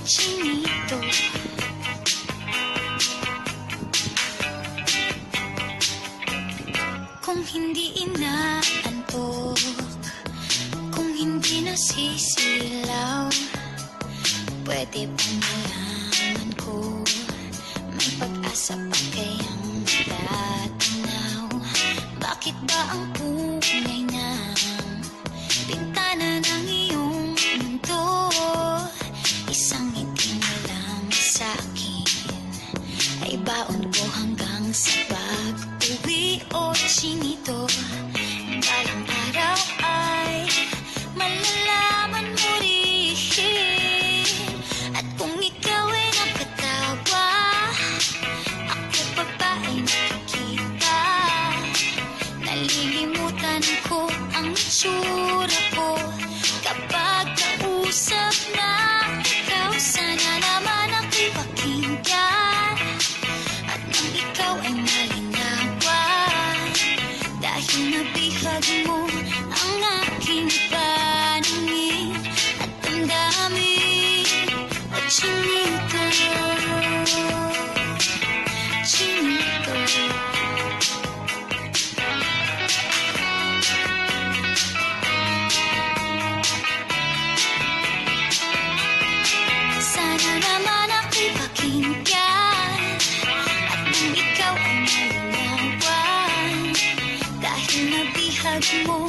chinito. Kung hindi inaantok, kung hindi nasisilaw, pwede bang malaman ko may pag-asa pa kayang tatanaw? Bakit ba ang pungay ng bintana ng iyong mundo isang ngiti mo lang sa'kin ay baon ko hanggang sa pag-uwi? O chinito, balang araw ay malalaman mo rin. At kung ikaw ay nakatawa, ako pa ba ay nakikita? Nalilimutan ko ang itsura ko kapag kausap na ikaw. Sana naman ako'y pakinggan at nang ikaw ay malinawan, dahil nabihag mo ang aking paningin at damdamin. O chinito, chinito. Sana naman ako'y pakinggan at nang ikaw ay malinawan, dahil nabihag mo